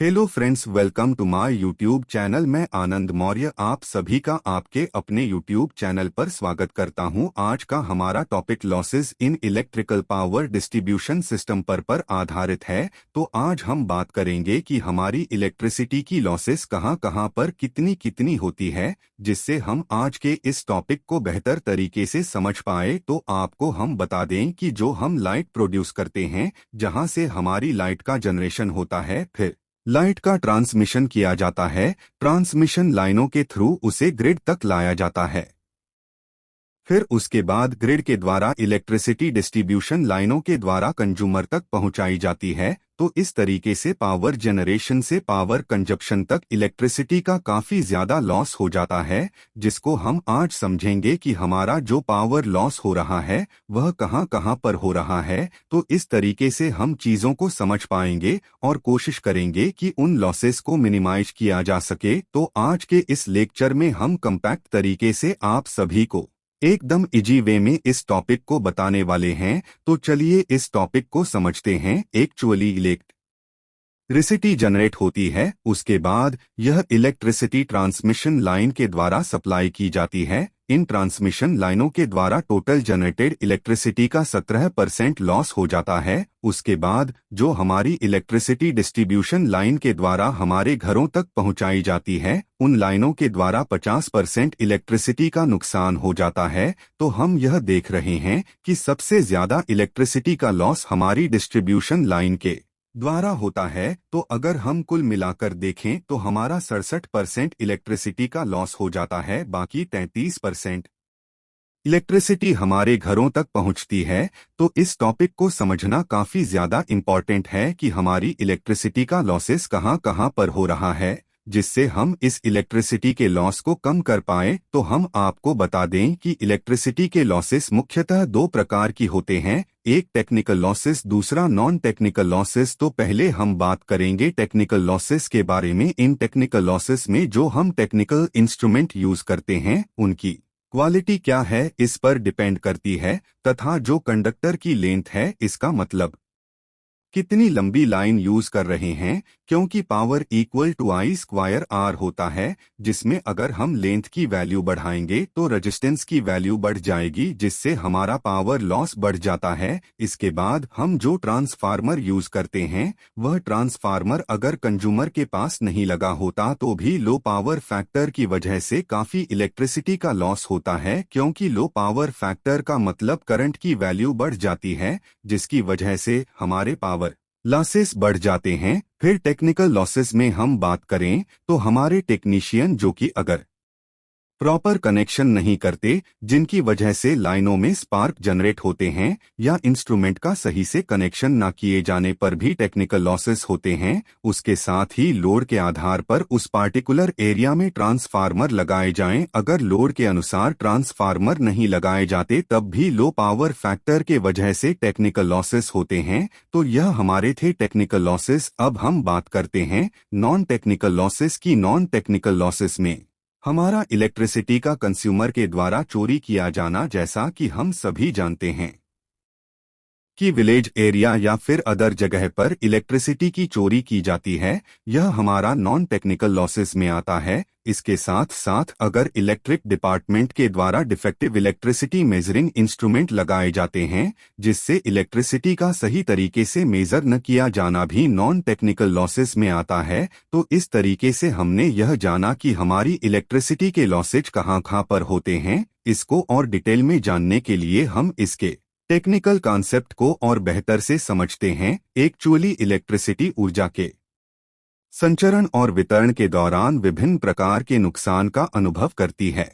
Hello friends, welcome to my YouTube channel. मैं आनंद मौर्य आप सभी का आपके अपने यूट्यूब चैनल पर स्वागत करता हूं। आज का हमारा topic losses in electrical power distribution system पर आधारित है। तो आज हम बात करेंगे कि हमारी इलेक्ट्रिसिटी की लॉसेस कहां पर कितनी कितनी होती है, जिससे हम आज के इस टॉपिक को बेहतर तरीके से समझ पाए। तो आपको हम बता दें कि जो हम लाइट प्रोड्यूस करते हैं, जहां से हमारी लाइट का जनरेशन होता है, फिर लाइट का ट्रांसमिशन किया जाता है। ट्रांसमिशन लाइनों के थ्रू उसे ग्रिड तक लाया जाता है। फिर उसके बाद ग्रिड के द्वारा इलेक्ट्रिसिटी डिस्ट्रीब्यूशन लाइनों के द्वारा कंज्यूमर तक पहुंचाई जाती है। तो इस तरीके से पावर जनरेशन से पावर कंजप्शन तक इलेक्ट्रिसिटी का काफी ज्यादा लॉस हो जाता है, जिसको हम आज समझेंगे कि हमारा जो पावर लॉस हो रहा है वह कहां पर हो रहा है। तो इस तरीके से हम चीजों को समझ पाएंगे और कोशिश करेंगे कि उन लॉसेस को मिनिमाइज किया जा सके। तो आज के इस लेक्चर में हम कम्पैक्ट तरीके से आप सभी को एकदम इजी वे में इस टॉपिक को बताने वाले हैं। तो चलिए इस टॉपिक को समझते हैं। एक्चुअली इलेक्ट्रिसिटी जनरेट होती है, उसके बाद यह इलेक्ट्रिसिटी ट्रांसमिशन लाइन के द्वारा सप्लाई की जाती है। इन ट्रांसमिशन लाइनों के द्वारा टोटल जनरेटेड इलेक्ट्रिसिटी का 17% लॉस हो जाता है। उसके बाद जो हमारी इलेक्ट्रिसिटी डिस्ट्रीब्यूशन लाइन के द्वारा हमारे घरों तक पहुंचाई जाती है, उन लाइनों के द्वारा 50% इलेक्ट्रिसिटी का नुकसान हो जाता है। तो हम यह देख रहे हैं कि सबसे ज्यादा इलेक्ट्रिसिटी का लॉस हमारी डिस्ट्रीब्यूशन लाइन के द्वारा होता है। तो अगर हम कुल मिलाकर देखें तो हमारा 67% इलेक्ट्रिसिटी का लॉस हो जाता है, बाकी 33% इलेक्ट्रिसिटी हमारे घरों तक पहुंचती है। तो इस टॉपिक को समझना काफी ज्यादा इम्पॉर्टेंट है कि हमारी इलेक्ट्रिसिटी का लॉसेस कहां पर हो रहा है, जिससे हम इस इलेक्ट्रिसिटी के लॉस को कम कर पाए। तो हम आपको बता दें कि इलेक्ट्रिसिटी के लॉसेस मुख्यतः दो प्रकार की होते हैं, एक टेक्निकल लॉसेस, दूसरा नॉन टेक्निकल लॉसेस। तो पहले हम बात करेंगे टेक्निकल लॉसेस के बारे में। इन टेक्निकल लॉसेस में जो हम टेक्निकल इंस्ट्रूमेंट यूज करते हैं उनकी क्वालिटी क्या है इस पर डिपेंड करती है, तथा जो कंडक्टर की लेंथ है, इसका मतलब कितनी लंबी लाइन यूज कर रहे हैं, क्योंकि power equal to I square R होता है, जिसमें अगर हम लेंथ की वैल्यू बढ़ाएंगे तो रेजिस्टेंस की वैल्यू बढ़ जाएगी, जिससे हमारा पावर लॉस बढ़ जाता है। इसके बाद हम जो ट्रांसफार्मर यूज करते हैं, वह ट्रांसफार्मर अगर कंज्यूमर के पास नहीं लगा होता तो भी लो पावर फैक्टर की वजह से काफी इलेक्ट्रिसिटी का लॉस होता है, क्योंकि लो पावर फैक्टर का मतलब करंट की वैल्यू बढ़ जाती है, जिसकी वजह से हमारे पावर लॉसेस बढ़ जाते हैं। फिर टेक्निकल लॉसेस में हम बात करें तो हमारे टेक्नीशियन जो कि अगर प्रॉपर कनेक्शन नहीं करते, जिनकी वजह से लाइनों में स्पार्क जनरेट होते हैं, या इंस्ट्रूमेंट का सही से कनेक्शन न किए जाने पर भी टेक्निकल लॉसेस होते हैं। उसके साथ ही लोड के आधार पर उस पार्टिकुलर एरिया में ट्रांसफार्मर लगाए जाएं। अगर लोड के अनुसार ट्रांसफार्मर नहीं लगाए जाते तब भी लो पावर फैक्टर के वजह से टेक्निकल लॉसेस होते हैं। तो यह हमारे थे टेक्निकल लॉसेस। अब हम बात करते हैं नॉन टेक्निकल लॉसेस की। नॉन टेक्निकल लॉसेस में हमारा इलेक्ट्रिसिटी का कंज्यूमर के द्वारा चोरी किया जाना, जैसा कि हम सभी जानते हैं कि विलेज एरिया या फिर अदर जगह पर इलेक्ट्रिसिटी की चोरी की जाती है, यह हमारा नॉन टेक्निकल लॉसेस में आता है। इसके साथ साथ अगर इलेक्ट्रिक डिपार्टमेंट के द्वारा डिफेक्टिव इलेक्ट्रिसिटी मेजरिंग इंस्ट्रूमेंट लगाए जाते हैं, जिससे इलेक्ट्रिसिटी का सही तरीके से मेजर न किया जाना, भी नॉन टेक्निकल लॉसेस में आता है। तो इस तरीके से हमने यह जाना कि हमारी इलेक्ट्रिसिटी के लॉसेज कहां पर होते हैं। इसको और डिटेल में जानने के लिए हम इसके टेक्निकल कॉन्सेप्ट को और बेहतर से समझते हैं। एक्चुअली इलेक्ट्रिसिटी ऊर्जा के संचरण और वितरण के दौरान विभिन्न प्रकार के नुकसान का अनुभव करती है।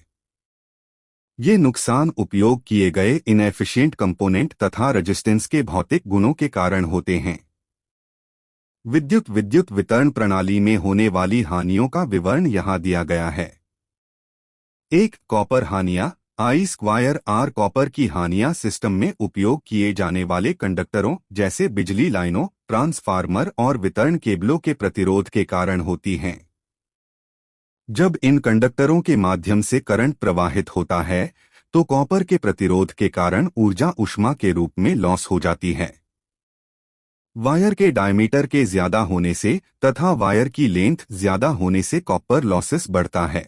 ये नुकसान उपयोग किए गए इनएफिशिएंट कंपोनेंट तथा रेजिस्टेंस के भौतिक गुणों के कारण होते हैं। विद्युत वितरण प्रणाली में होने वाली हानियों का विवरण यहाँ दिया गया है। एक, कॉपर हानियां। आई स्क्वायर आर कॉपर की हानियां सिस्टम में उपयोग किए जाने वाले कंडक्टरों जैसे बिजली लाइनों, ट्रांसफार्मर और वितरण केबलों के प्रतिरोध के कारण होती हैं। जब इन कंडक्टरों के माध्यम से करंट प्रवाहित होता है तो कॉपर के प्रतिरोध के कारण ऊर्जा ऊष्मा के रूप में लॉस हो जाती है। वायर के डायमीटर के ज्यादा होने से तथा वायर की लेंथ ज्यादा होने से कॉपर लॉसेस बढ़ता है।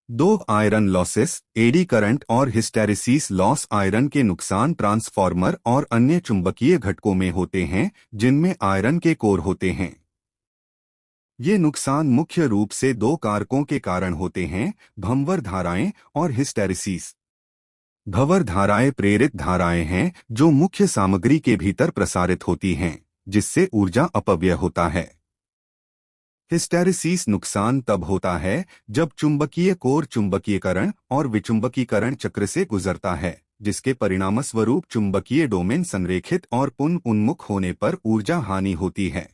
2 आयरन लॉसेस, एडी करंट और हिस्टेरेसिस लॉस। आयरन के नुकसान ट्रांसफार्मर और अन्य चुंबकीय घटकों में होते हैं जिनमें आयरन के कोर होते हैं। ये नुकसान मुख्य रूप से 2 कारकों के कारण होते हैं, भंवर धाराएं और हिस्टेरेसिस। भंवर धाराएं प्रेरित धाराएं हैं जो मुख्य सामग्री के भीतर प्रसारित होती हैं, जिससे ऊर्जा अपव्यय होता है। हिस्टेरेसिस नुकसान तब होता है जब चुंबकीय कोर चुंबकीयकरण और विचुंबकीकरण चक्र से गुजरता है, जिसके परिणामस्वरूप चुंबकीय डोमेन संरेखित और पुनः उन्मुख होने पर ऊर्जा हानि होती है।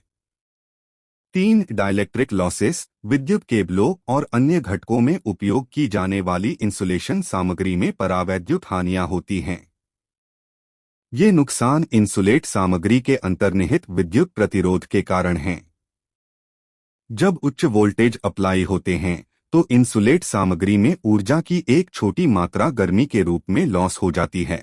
3 डाइलेक्ट्रिक लॉसेस, विद्युत केबलों और अन्य घटकों में उपयोग की जाने वाली इंसुलेशन सामग्री में परावैद्युत हानियां होती हैं। ये नुकसान इंसुलेट सामग्री के अंतर्निहित विद्युत प्रतिरोध के कारण हैं। जब उच्च वोल्टेज अप्लाई होते हैं तो इंसुलेट सामग्री में ऊर्जा की एक छोटी मात्रा गर्मी के रूप में लॉस हो जाती है।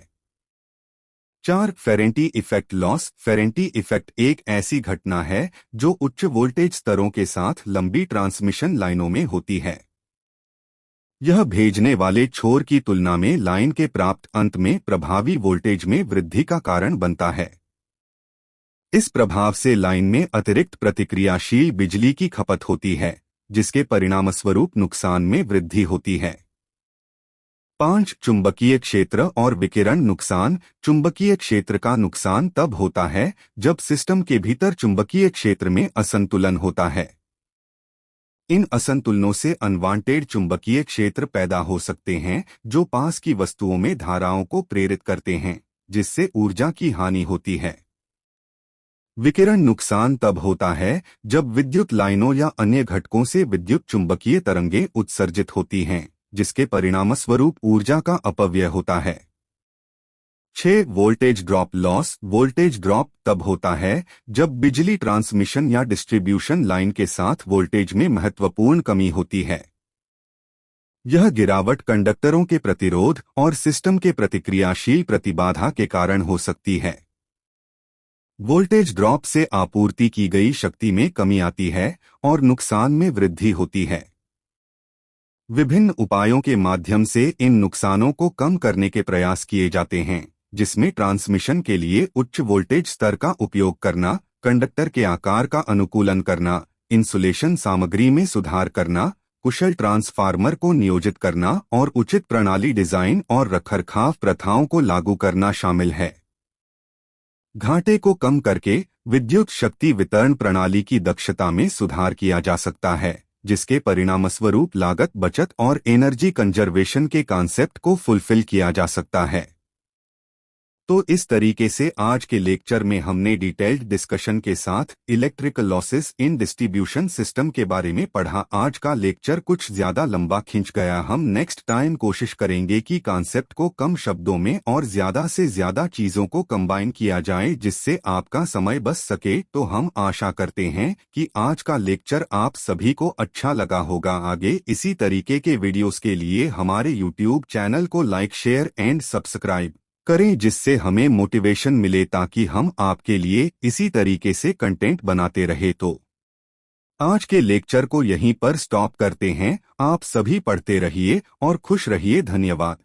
4 फेरेंटी इफेक्ट लॉस। फेरेंटी इफेक्ट एक ऐसी घटना है जो उच्च वोल्टेज स्तरों के साथ लंबी ट्रांसमिशन लाइनों में होती है। यह भेजने वाले छोर की तुलना में लाइन के प्राप्त अंत में प्रभावी वोल्टेज में वृद्धि का कारण बनता है। इस प्रभाव से लाइन में अतिरिक्त प्रतिक्रियाशील बिजली की खपत होती है, जिसके परिणामस्वरूप नुकसान में वृद्धि होती है। 5 चुंबकीय क्षेत्र और विकिरण नुकसान। चुंबकीय क्षेत्र का नुकसान तब होता है जब सिस्टम के भीतर चुंबकीय क्षेत्र में असंतुलन होता है। इन असंतुलनों से अनवांटेड चुंबकीय क्षेत्र पैदा हो सकते हैं जो पास की वस्तुओं में धाराओं को प्रेरित करते हैं, जिससे ऊर्जा की हानि होती है। विकिरण नुकसान तब होता है जब विद्युत लाइनों या अन्य घटकों से विद्युत चुंबकीय तरंगें उत्सर्जित होती हैं, जिसके परिणामस्वरूप ऊर्जा का अपव्यय होता है। 6 voltage drop loss. Voltage drop तब होता है जब बिजली ट्रांसमिशन या डिस्ट्रीब्यूशन लाइन के साथ वोल्टेज में महत्वपूर्ण कमी होती है। यह गिरावट कंडक्टरों के प्रतिरोध और सिस्टम के प्रतिक्रियाशील प्रतिबाधा के कारण हो सकती है। वोल्टेज ड्रॉप से आपूर्ति की गई शक्ति में कमी आती है और नुकसान में वृद्धि होती है। विभिन्न उपायों के माध्यम से इन नुकसानों को कम करने के प्रयास किए जाते हैं, जिसमें ट्रांसमिशन के लिए उच्च वोल्टेज स्तर का उपयोग करना, कंडक्टर के आकार का अनुकूलन करना, इंसुलेशन सामग्री में सुधार करना, कुशल ट्रांसफार्मर को नियोजित करना और उचित प्रणाली डिजाइन और रखरखाव प्रथाओं को लागू करना शामिल है। घाटे को कम करके विद्युत शक्ति वितरण प्रणाली की दक्षता में सुधार किया जा सकता है, जिसके परिणामस्वरूप लागत बचत और एनर्जी कंजर्वेशन के कॉन्सेप्ट को फुलफिल किया जा सकता है। तो इस तरीके से आज के लेक्चर में हमने डिटेल्ड डिस्कशन के साथ electrical losses in distribution system के बारे में पढ़ा। आज का लेक्चर कुछ ज्यादा लंबा खिंच गया। हम नेक्स्ट टाइम कोशिश करेंगे कि कॉन्सेप्ट को कम शब्दों में और ज्यादा से ज्यादा चीजों को कंबाइन किया जाए, जिससे आपका समय बच सके। तो हम आशा करते हैं कि आज का लेक्चर आप सभी को अच्छा लगा होगा। आगे इसी तरीके के वीडियोस के लिए हमारे यूट्यूब चैनल को लाइक, शेयर एंड सब्सक्राइब करें, जिससे हमें मोटिवेशन मिले ताकि हम आपके लिए इसी तरीके से कंटेंट बनाते रहे। तो आज के लेक्चर को यहीं पर स्टॉप करते हैं। आप सभी पढ़ते रहिए और खुश रहिए। धन्यवाद।